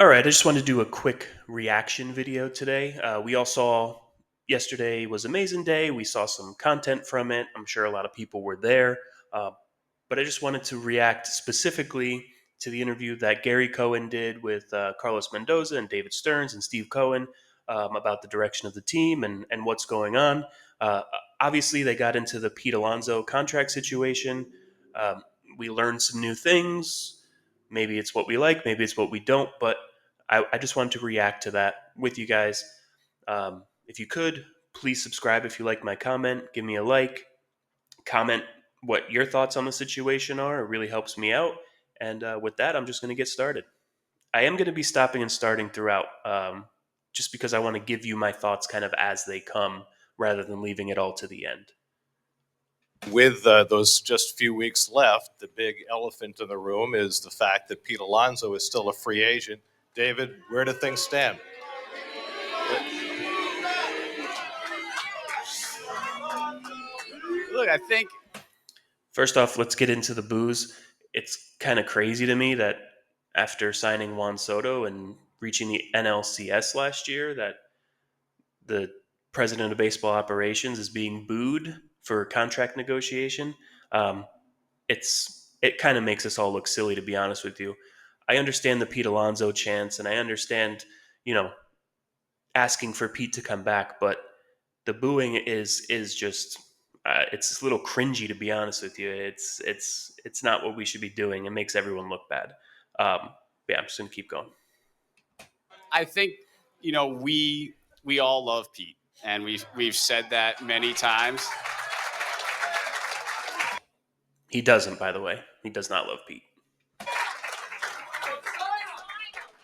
All right, I just wanted to do a quick reaction video today. We all saw yesterday was Amazing Day. We saw some content from it. I'm sure a lot of people were there. Uh, but I just wanted to react specifically to the interview that Gary Cohen did with Carlos Mendoza and David Stearns and Steve Cohen about the direction of the team and what's going on. Uh, Obviously, they got into the Pete Alonso contract situation. Um, we learned some new things. Maybe it's what we like, maybe it's what we don't, but I just wanted to react to that with you guys. If you could, please subscribe if you like my comment. Give me a like. Comment what your thoughts on the situation are. It really helps me out. And with that, I'm just going to get started. I am going to be stopping and starting throughout, just because I want to give you my thoughts kind of as they come rather than leaving it all to the end. With those just few weeks left, the big elephant in the room is the fact that Pete Alonso is still a free agent. David, where do things stand? Look, I think First off, let's get into the booze. It's kind of crazy to me that after signing Juan Soto and reaching the NLCS last year, that the president of baseball operations is being booed for contract negotiation. Um, it kind of makes us all look silly, to be honest with you. I understand the Pete Alonso chance, and I understand, you know, asking for Pete to come back, but the booing is just it's a little cringy, to be honest with you. It's not what we should be doing. It makes everyone look bad. Yeah, I'm just gonna keep going. I think we all love Pete, and we've said that many times. He doesn't, by the way. He does not love Pete.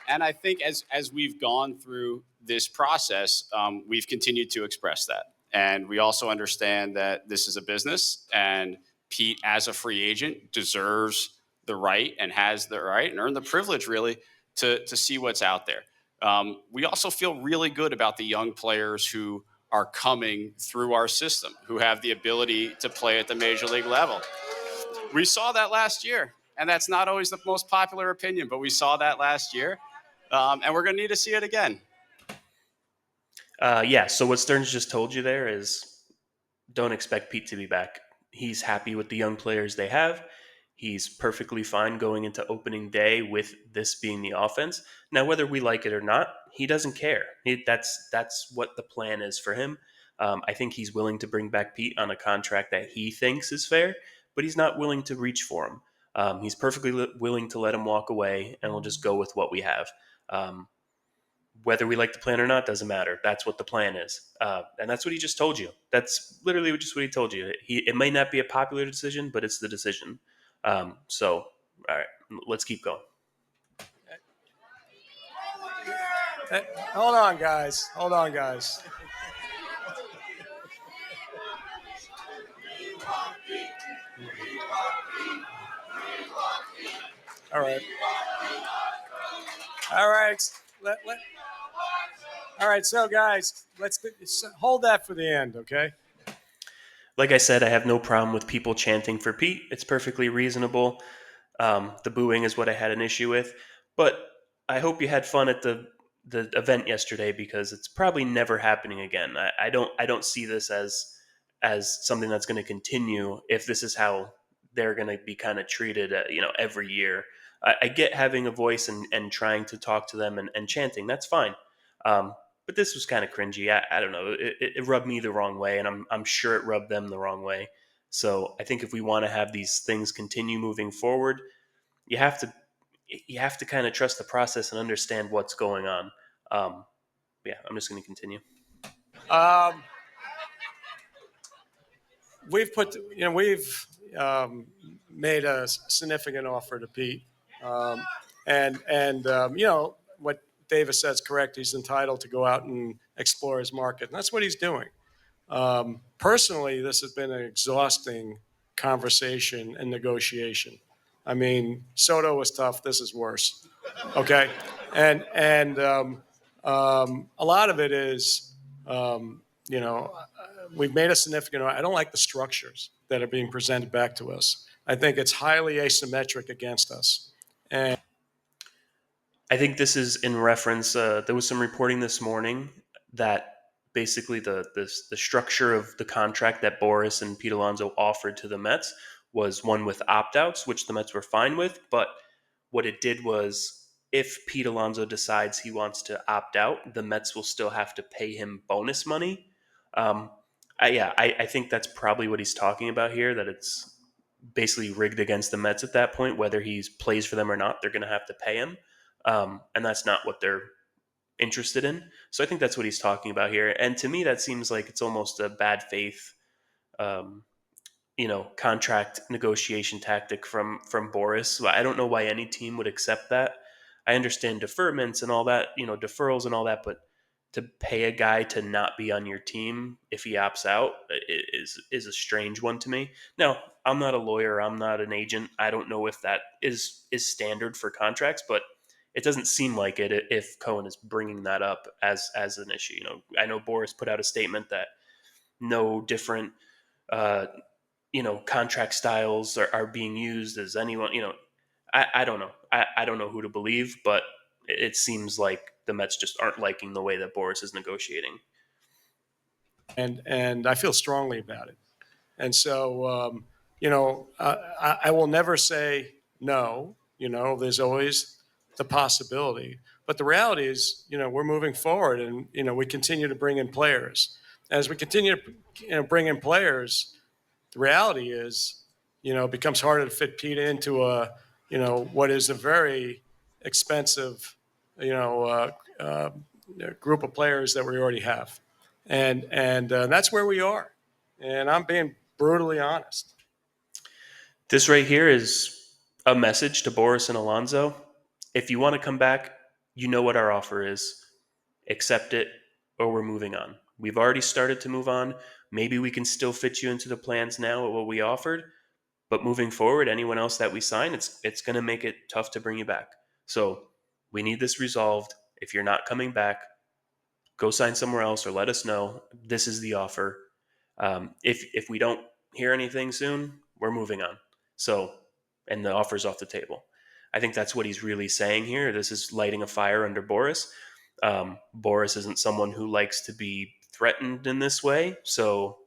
And I think as we've gone through this process, we've continued to express that. And we also understand that this is a business, and Pete, as a free agent, deserves the right and has the right and earned the privilege, really, to see what's out there. We also feel really good about the young players who are coming through our system, who have the ability to play at the major league level. We saw that last year, and that's not always the most popular opinion, but we saw that last year, and we're going to need to see it again. Yeah, so what Stearns just told you there is don't expect Pete to be back. He's happy with the young players they have. He's perfectly fine going into opening day with this being the offense. Now, whether we like it or not, he doesn't care. That's what the plan is for him. I think he's willing to bring back Pete on a contract that he thinks is fair, but he's not willing to reach for him. He's perfectly willing to let him walk away, and we'll just go with what we have. Um, Whether we like the plan or not doesn't matter. That's what the plan is, and that's what he just told you. That's literally just what he told you. It may not be a popular decision, but it's the decision. So, all right, let's keep going. Hey, hold on, guys. Hold on, guys. All right. All right. All right. So, guys, let's hold that for the end, okay? Like I said, I have no problem with people chanting for Pete. It's perfectly reasonable. The booing is what I had an issue with, but I hope you had fun at the event yesterday because it's probably never happening again. I don't see this as something that's going to continue if this is how they're going to be kind of treated, every year. I get having a voice and trying to talk to them and chanting. That's fine. But this was kind of cringy. I don't know. It rubbed me the wrong way, and I'm sure it rubbed them the wrong way. So I think if we want to have these things continue moving forward, you have to you have to kind of trust the process and understand what's going on. Um, yeah, I'm just going to continue. Um, we've made a significant offer to Pete, and what Davis says correct. He's entitled to go out and explore his market, and that's what he's doing. Personally, this has been an exhausting conversation and negotiation. I mean, Soto was tough. This is worse. Okay, and a lot of it is, we've made a significant. I don't like the structures that are being presented back to us. I think it's highly asymmetric against us. And I think this is in reference. There was some reporting this morning that basically the structure of the contract that Boras and Pete Alonso offered to the Mets was one with opt outs, which the Mets were fine with. But what it did was, if Pete Alonso decides he wants to opt out, the Mets will still have to pay him bonus money. Um, I think that's probably what he's talking about here. That it's basically rigged against the Mets at that point, whether he plays for them or not. They're going to have to pay him, and that's not what they're interested in. So I think that's what he's talking about here. And to me, that seems like it's almost a bad faith, um, contract negotiation tactic from Boris. So I don't know why any team would accept that. I understand deferments and all that, deferrals and all that, but to pay a guy to not be on your team if he opts out is a strange one to me. Now, I'm not a lawyer, I'm not an agent. I don't know if that is standard for contracts, but it doesn't seem like it if Cohen is bringing that up as an issue. I know Boris put out a statement that no different uh, contract styles are being used as anyone. I don't know. I don't know who to believe, but it seems like the Mets just aren't liking the way that Boris is negotiating. And I feel strongly about it. And so, I will never say no. There's always the possibility. But the reality is, we're moving forward, and we continue to bring in players. As we continue to bring in players, the reality is, it becomes harder to fit Pete into what is a very expensive, you know, group of players that we already have, and that's where we are. And I'm being brutally honest. This right here is a message to Boris and Alonso. If you want to come back, you know what our offer is. Accept it, or we're moving on. We've already started to move on. Maybe we can still fit you into the plans now at what we offered, but moving forward, anyone else that we sign, it's going to make it tough to bring you back. So we need this resolved. If you're not coming back, go sign somewhere else or let us know. This is the offer. If we don't hear anything soon, we're moving on. So, and the offer's off the table. I think that's what he's really saying here. This is lighting a fire under Boris. Boris isn't someone who likes to be threatened in this way, so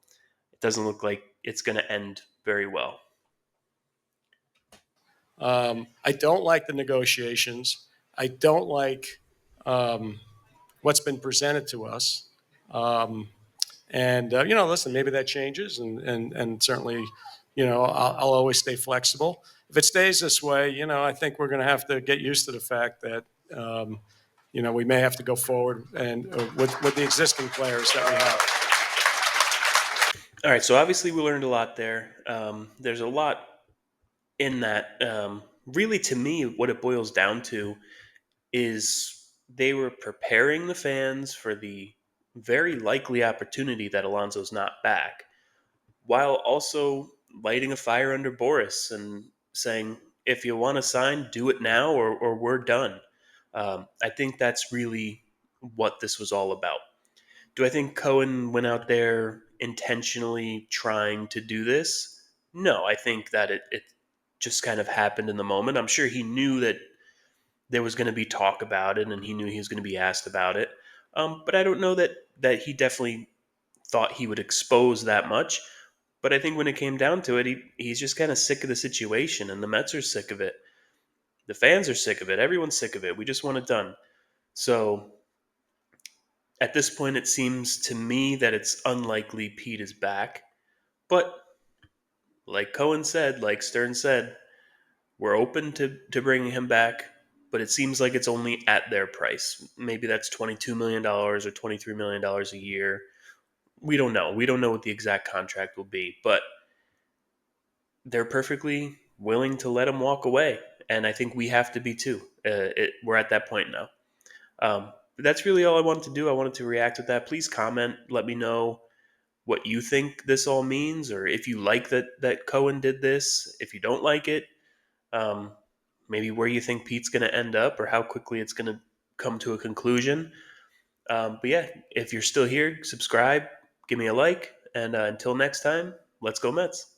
it doesn't look like it's going to end very well. I don't like the negotiations. I don't like what's been presented to us. And listen, maybe that changes, and certainly, I'll always stay flexible. If it stays this way, I think we're going to have to get used to the fact that we may have to go forward and with the existing players that we have. All right, so obviously we learned a lot there. There's a lot in that. Really, to me, what it boils down to is they were preparing the fans for the very likely opportunity that Alonso's not back, while also lighting a fire under Boris and saying, if you want to sign, do it now, or we're done. I think that's really what this was all about. Do I think Cohen went out there intentionally trying to do this? No, I think that it just kind of happened in the moment. I'm sure he knew that there was going to be talk about it, and he knew he was going to be asked about it. But I don't know that he definitely thought he would expose that much. But I think when it came down to it, he's just kind of sick of the situation, and the Mets are sick of it. The fans are sick of it. Everyone's sick of it. We just want it done. So at this point, it seems to me that it's unlikely Pete is back. But like Cohen said, like Stearns said, we're open to bringing him back, but it seems like it's only at their price. Maybe that's $22 million or $23 million a year. We don't know. We don't know what the exact contract will be, but they're perfectly willing to let him walk away. And I think we have to be too. We're at that point now. But that's really all I wanted to do. I wanted to react with that. Please comment. Let me know what you think this all means, or if you like that Cohen did this. If you don't like it, um, maybe where you think Pete's going to end up, or how quickly it's going to come to a conclusion. But yeah, if you're still here, subscribe, give me a like, and until next time, let's go Mets.